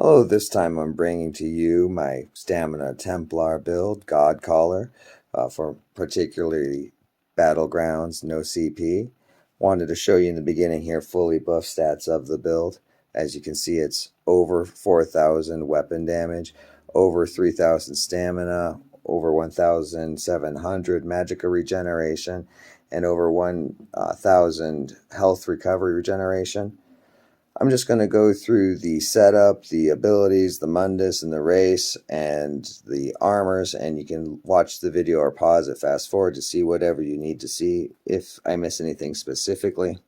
Hello, this time I'm bringing to you my Stamina Templar build, Godcaller, for particularly Battlegrounds, no CP. Wanted to show you in the beginning here fully buff stats of the build. As you can see, it's over 4,000 weapon damage, over 3,000 stamina, over 1,700 magicka regeneration, and over 1,000 health recovery regeneration. I'm just going to go through the setup, the abilities, the Mundus and the race, and the armors, and you can watch the video or pause it, fast forward to see whatever you need to see if I miss anything specifically.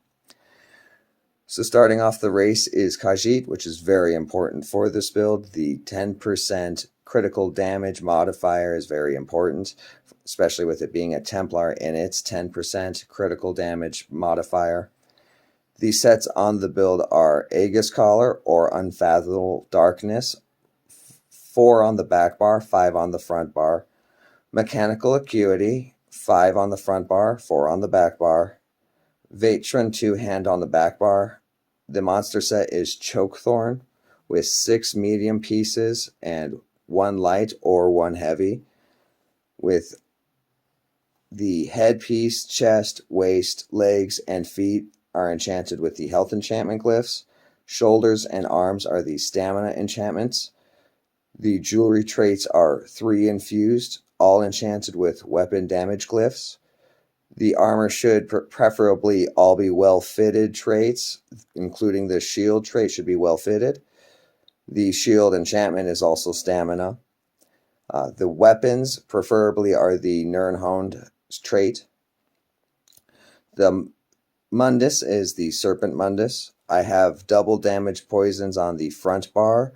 So starting off, the race is Khajiit, which is very important for this build. The 10% critical damage modifier is very important, especially with it being a Templar in its 10% critical damage modifier. The sets on the build are Aegis Caller or Unfathomable Darkness, 4 on the back bar, 5 on the front bar. Mechanical Acquity, 5 on the front bar, 4 on the back bar. Vateshran 2-hand on the back bar. The monster set is Chokethorn with 6 medium pieces and 1 light or 1 heavy, with the headpiece, chest, waist, legs, and feet are enchanted with the health enchantment glyphs. Shoulders and arms are the stamina enchantments. The jewelry traits are 3 infused, all enchanted with weapon damage glyphs. The armor should preferably all be well fitted traits, including the shield trait should be well fitted. The shield enchantment is also stamina. The weapons preferably are the Nirnhoned trait. The Mundus is the Serpent Mundus. I have double damage poisons on the front bar,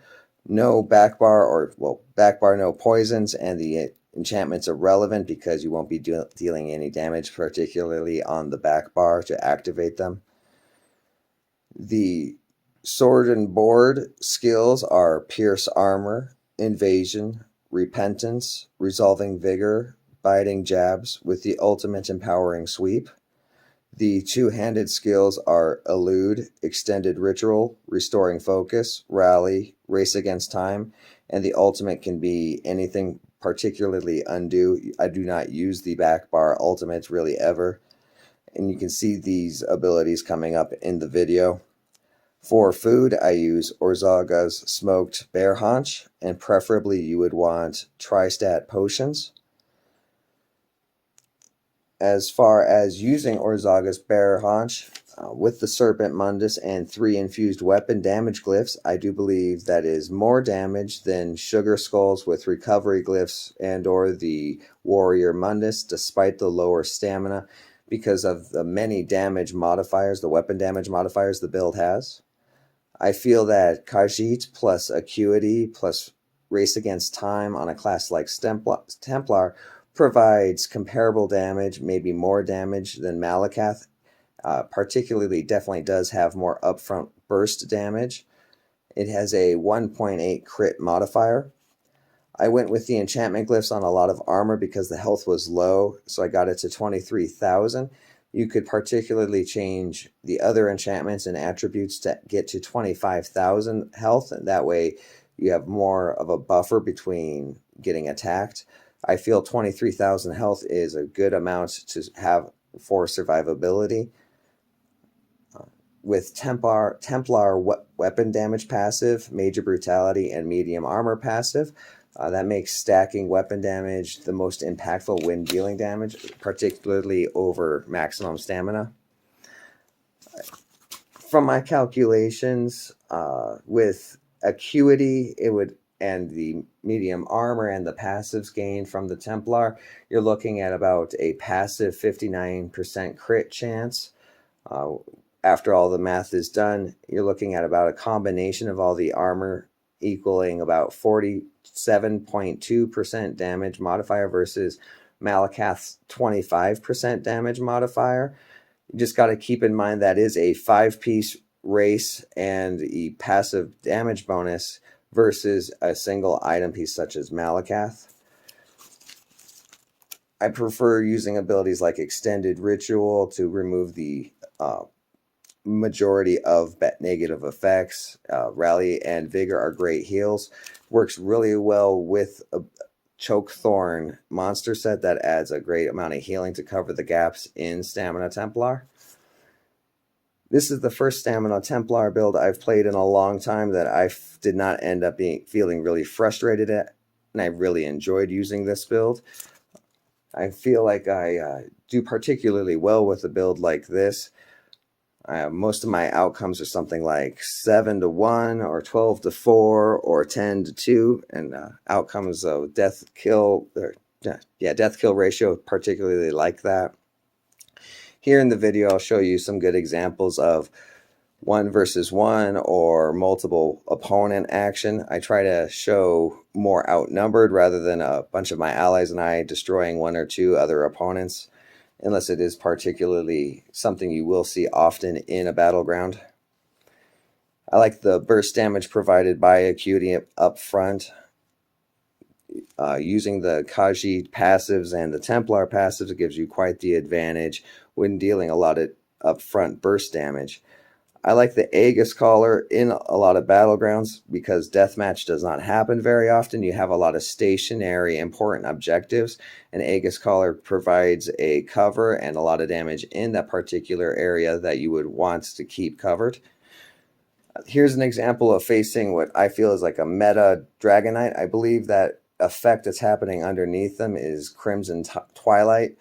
no back bar, back bar no poisons, and the enchantment's irrelevant because you won't be dealing any damage, particularly on the back bar to activate them. The sword and board skills are Pierce Armor, Invasion, Repentance, Resolving Vigor, Biting Jabs, with the ultimate Empowering Sweep. The 2-handed skills are Elude, Extended Ritual, Restoring Focus, Rally, Race Against Time, and the ultimate can be anything, particularly Undo. I do not use the back bar ultimates really ever, and you can see these abilities coming up in the video. For food, I use Orzaga's Smoked Bear Haunch, and preferably you would want Tri-Stat Potions. As far as using Orzaga's Bear Haunch, with the Serpent Mundus and 3 infused weapon damage glyphs, I do believe that is more damage than Sugar Skulls with recovery glyphs and or the Warrior Mundus, despite the lower stamina, because of the many damage modifiers, the weapon damage modifiers the build has. I feel that Khajiit plus Acquity plus Race Against Time on a class like Templar provides comparable damage, maybe more damage than Malacath. Particularly, definitely does have more upfront burst damage. It has a 1.8 crit modifier. I went with the enchantment glyphs on a lot of armor because the health was low, so I got it to 23,000. You could particularly change the other enchantments and attributes to get to 25,000 health, and that way you have more of a buffer between getting attacked. I feel 23,000 health is a good amount to have for survivability. With Templar weapon damage passive, major brutality, and medium armor passive, that makes stacking weapon damage the most impactful when dealing damage, particularly over maximum stamina. From my calculations, with Acquity, and the medium armor and the passives gained from the Templar, you're looking at about a passive 59% crit chance. After all the math is done, you're looking at about a combination of all the armor equaling about 47.2% damage modifier versus Malacath's 25% damage modifier. You just got to keep in mind that is a 5-piece race and the passive damage bonus versus a single item piece such as Malacath. I prefer using abilities like Extended Ritual to remove the majority of negative effects. Rally and Vigor are great heals. Works really well with a Chokethorn monster set that adds a great amount of healing to cover the gaps in Stamina Templar. This is the first Stamina Templar build I've played in a long time that I did not end up feeling really frustrated at, and I really enjoyed using this build. I feel like I do particularly well with a build like this. Most of my outcomes are something like 7-1 or 12-4 or 10-2, and outcomes of death kill ratio particularly like that. Here in the video, I'll show you some good examples of 1 versus 1 or multiple opponent action. I try to show more outnumbered rather than a bunch of my allies and I destroying 1 or 2 other opponents, unless it is particularly something you will see often in a battleground. I like the burst damage provided by Acquity up front. Using the Khajiit passives and the Templar passives, it gives you quite the advantage when dealing a lot of upfront burst damage. I like the Aegis Caller in a lot of battlegrounds because deathmatch does not happen very often. You have a lot of stationary important objectives, and Aegis Caller provides a cover and a lot of damage in that particular area that you would want to keep covered. Here's an example of facing what I feel is like a meta Dragon Knight. I believe that effect that's happening underneath them is Crimson Twilight.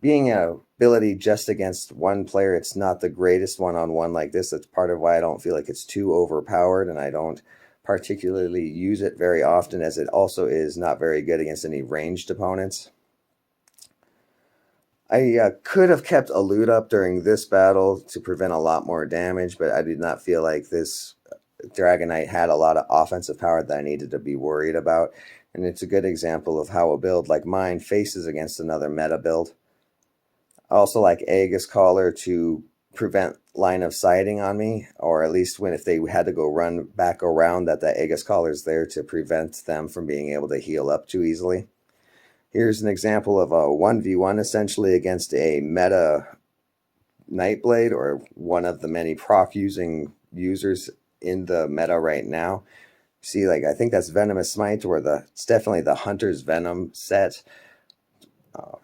Being an ability just against one player, it's not the greatest one-on-one like this. That's part of why I don't feel like it's too overpowered, and I don't particularly use it very often, as it also is not very good against any ranged opponents. I could have kept a loot up during this battle to prevent a lot more damage, but I did not feel like this Dragon Knight had a lot of offensive power that I needed to be worried about. And it's a good example of how a build like mine faces against another meta build. I also like Aegis Caller to prevent line of sighting on me, or at least if they had to go run back around, that the Aegis Caller is there to prevent them from being able to heal up too easily. Here's an example of a 1v1 essentially against a meta Nightblade, or one of the many proc users in the meta right now. See, like, I think that's Venomous Smite, or it's definitely the Hunter's Venom set.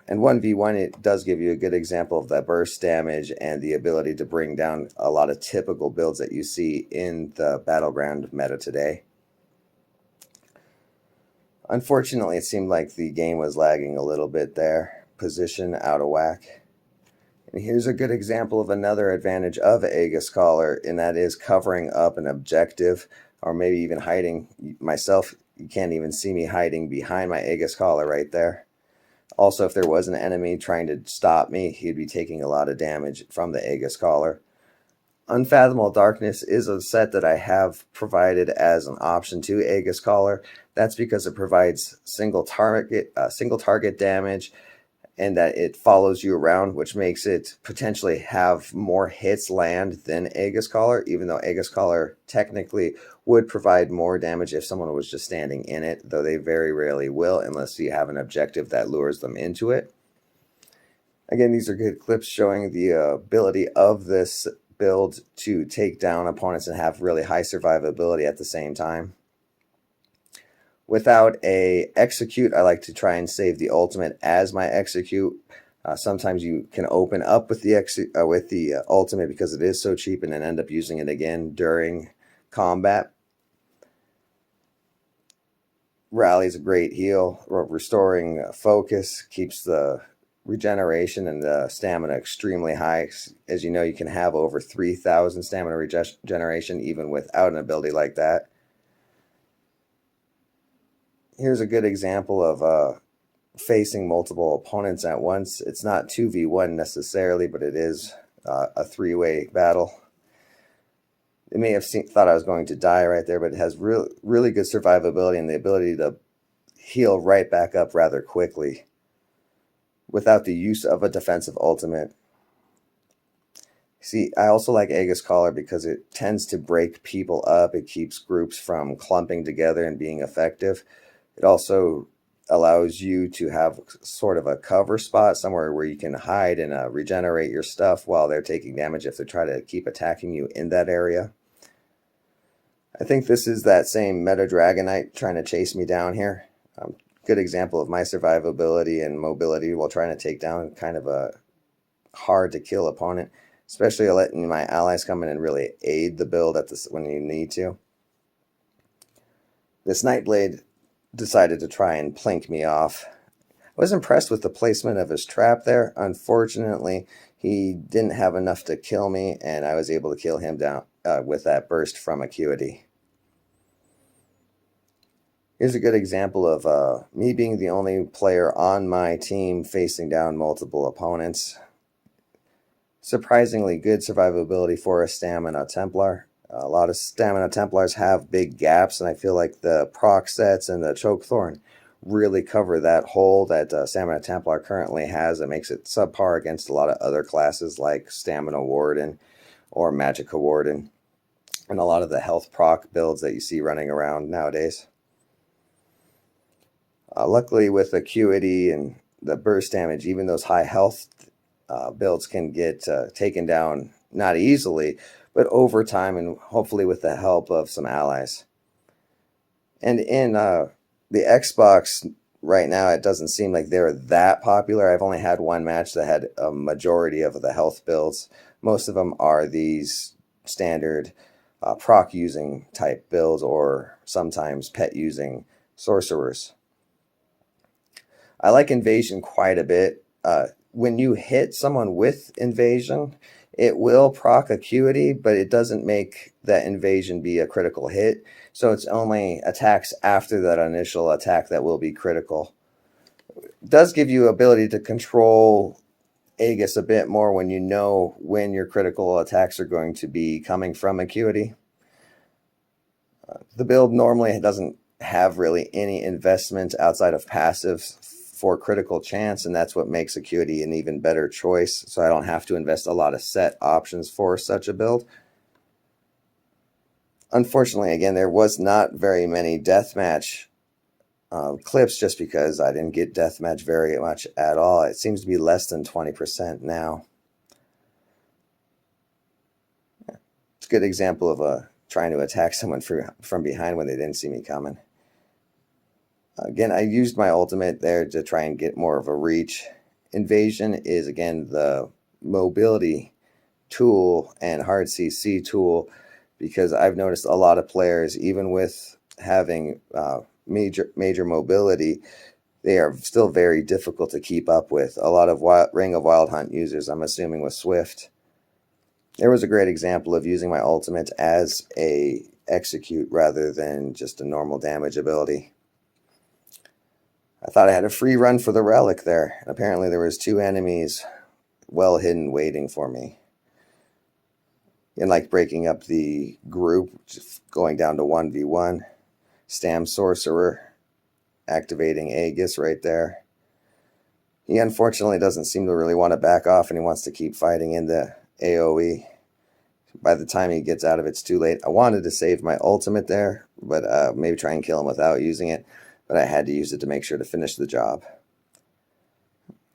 And 1v1, it does give you a good example of that burst damage and the ability to bring down a lot of typical builds that you see in the Battleground meta today. Unfortunately, it seemed like the game was lagging a little bit there. Position out of whack. And here's a good example of another advantage of Aegis Caller, and that is covering up an objective, or maybe even hiding myself. You can't even see me hiding behind my Aegis Caller right there. Also, if there was an enemy trying to stop me, he'd be taking a lot of damage from the Aegis Caller. Unfathomable Darkness is a set that I have provided as an option to Aegis Caller. That's because it provides single target damage, and that it follows you around, which makes it potentially have more hits land than Aegis Caller, even though Aegis Caller technically would provide more damage if someone was just standing in it, though they very rarely will unless you have an objective that lures them into it. Again, these are good clips showing the ability of this build to take down opponents and have really high survivability at the same time. Without a execute, I like to try and save the ultimate as my execute. Sometimes you can open up with the ultimate because it is so cheap, and then end up using it again during combat. Rally is a great heal. Restoring focus keeps the regeneration and the stamina extremely high. As you know, you can have over 3,000 stamina regeneration even without an ability like that. Here's a good example of facing multiple opponents at once. It's not 2v1 necessarily, but it is a three-way battle. They may have thought I was going to die right there, but it has really good survivability and the ability to heal right back up rather quickly without the use of a defensive ultimate. See, I also like Aegis Caller because it tends to break people up. It keeps groups from clumping together and being effective. It also allows you to have sort of a cover spot somewhere where you can hide and regenerate your stuff while they're taking damage if they try to keep attacking you in that area. I think this is that same Meta Dragonite trying to chase me down here. Good example of my survivability and mobility while trying to take down kind of a hard to kill opponent, especially letting my allies come in and really aid the build at this when you need to. This Nightblade decided to try and plink me off. I was impressed with the placement of his trap there. Unfortunately, he didn't have enough to kill me, and I was able to kill him down with that burst from Acquity. Here's a good example of me being the only player on my team facing down multiple opponents. Surprisingly good survivability for a Stamina Templar. A lot of Stamina Templars have big gaps, and I feel like the proc sets and the Chokethorn really cover that hole that Stamina Templar currently has. It makes it subpar against a lot of other classes like Stamina Warden or Magicka Warden, and a lot of the health proc builds that you see running around nowadays. Luckily, with Acquity and the burst damage, even those high health builds can get taken down not easily, but over time, and hopefully with the help of some allies. And in the Xbox right now, it doesn't seem like they're that popular. I've only had one match that had a majority of the health builds. Most of them are these standard proc using type builds, or sometimes pet using sorcerers. I like invasion quite a bit. When you hit someone with invasion, it will proc Acquity, but it doesn't make that invasion be a critical hit. So it's only attacks after that initial attack that will be critical. It does give you ability to control Aegis a bit more when you know when your critical attacks are going to be coming from Acquity. The build normally doesn't have really any investment outside of passives for critical chance, and that's what makes Acquity an even better choice, so I don't have to invest a lot of set options for such a build. Unfortunately, again, there was not very many deathmatch clips just because I didn't get deathmatch very much at all. It seems to be less than 20% now. It's a good example of trying to attack someone from behind when they didn't see me coming. Again, I used my ultimate there to try and get more of a reach. Invasion is, again, the mobility tool and hard CC tool, because I've noticed a lot of players, even with having major mobility, they are still very difficult to keep up with. A lot of Ring of Wild Hunt users, I'm assuming, with Swift. There was a great example of using my ultimate as a execute rather than just a normal damage ability. I thought I had a free run for the relic there, and apparently there was 2 enemies well hidden waiting for me. And like breaking up the group, just going down to 1v1. Stam Sorcerer activating Aegis right there. He unfortunately doesn't seem to really want to back off, and he wants to keep fighting in the AoE. By the time he gets out of it, it's too late. I wanted to save my ultimate there, but maybe try and kill him without using it. But I had to use it to make sure to finish the job.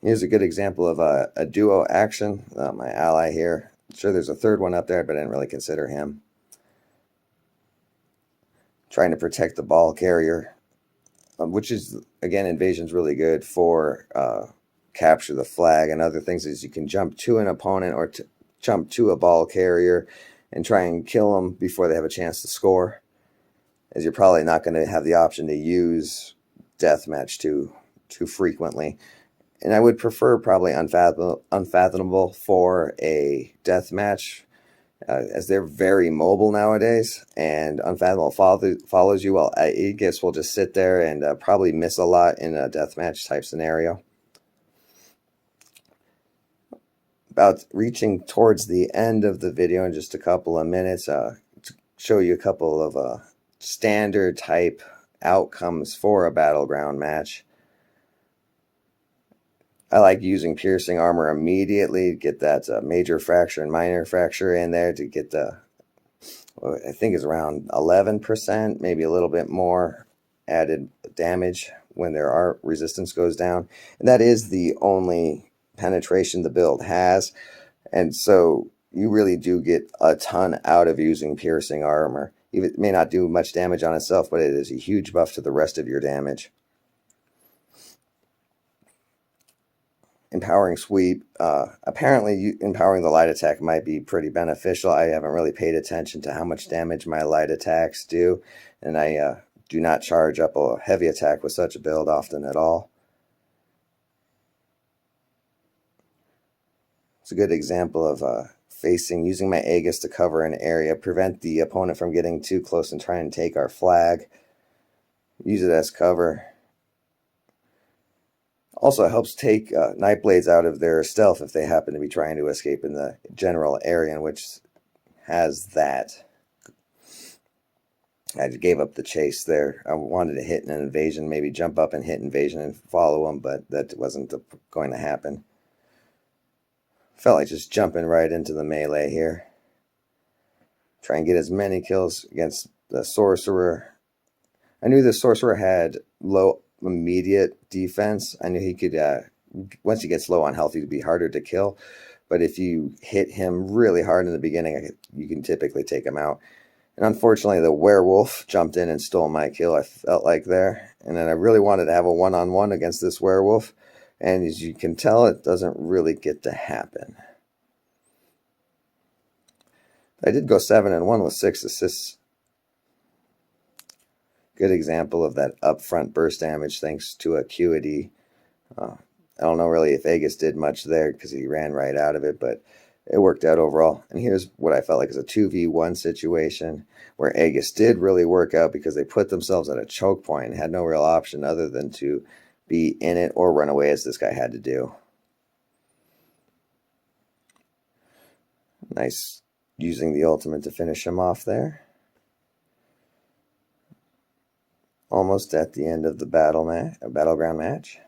Here's a good example of a duo action. My ally here. Sure, there's a third one up there, but I didn't really consider him. Trying to protect the ball carrier, which is, again, invasion's really good for capture the flag and other things, is you can jump to an opponent or jump to a ball carrier and try and kill them before they have a chance to score, as you're probably not going to have the option to use deathmatch too frequently. And I would prefer probably Unfathomable for a deathmatch, as they're very mobile nowadays, and Unfathomable follows you, while Aegis will just sit there and probably miss a lot in a deathmatch type scenario. About reaching towards the end of the video in just a couple of minutes, to show you a couple of standard type outcomes for a Battleground match. I like using piercing armor immediately, get that major fracture and minor fracture in there to get the, I think it's around 11%, maybe a little bit more added damage when our resistance goes down. And that is the only penetration the build has. And so you really do get a ton out of using piercing armor. It may not do much damage on itself, but it is a huge buff to the rest of your damage. Empowering sweep. Apparently empowering the light attack might be pretty beneficial. I haven't really paid attention to how much damage my light attacks do, and I do not charge up a heavy attack with such a build often at all. It's a good example of using my Aegis to cover an area, prevent the opponent from getting too close and trying to take our flag. Use it as cover. Also helps take Nightblades out of their stealth if they happen to be trying to escape in the general area in which has that. I gave up the chase there. I wanted to hit an invasion, maybe jump up and hit invasion and follow them, but that wasn't going to happen. Felt like just jumping right into the melee here. Try and get as many kills against the sorcerer. I knew the sorcerer had low immediate defense. I knew he could, once he gets low on health, he'd be harder to kill. But if you hit him really hard in the beginning, you can typically take him out. And unfortunately, the werewolf jumped in and stole my kill, I felt like there. And then I really wanted to have a one-on-one against this werewolf. And as you can tell, it doesn't really get to happen. I did go 7-1 with 6 assists. Good example of that upfront burst damage thanks to Acquity. I don't know really if Aegis did much there because he ran right out of it, but it worked out overall. And here's what I felt like is a 2v1 situation where Aegis did really work out because they put themselves at a choke point and had no real option other than to be in it or run away, as this guy had to do. Nice using the ultimate to finish him off there. Almost at the end of the battleground match.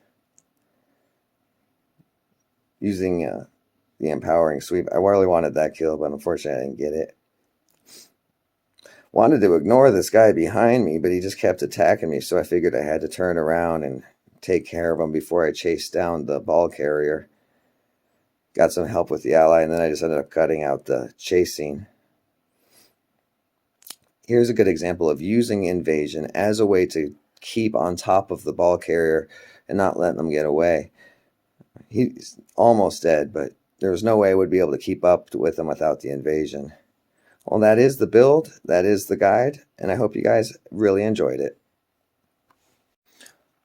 Using the empowering sweep. I really wanted that kill, but unfortunately I didn't get it. Wanted to ignore this guy behind me, but he just kept attacking me, so I figured I had to turn around and take care of him before I chased down the ball carrier. Got some help with the ally, and then I just ended up cutting out the chasing. Here's a good example of using invasion as a way to keep on top of the ball carrier and not letting them get away. He's almost dead, but there was no way I would be able to keep up with him without the invasion. Well, that is the build, that is the guide, and I hope you guys really enjoyed it.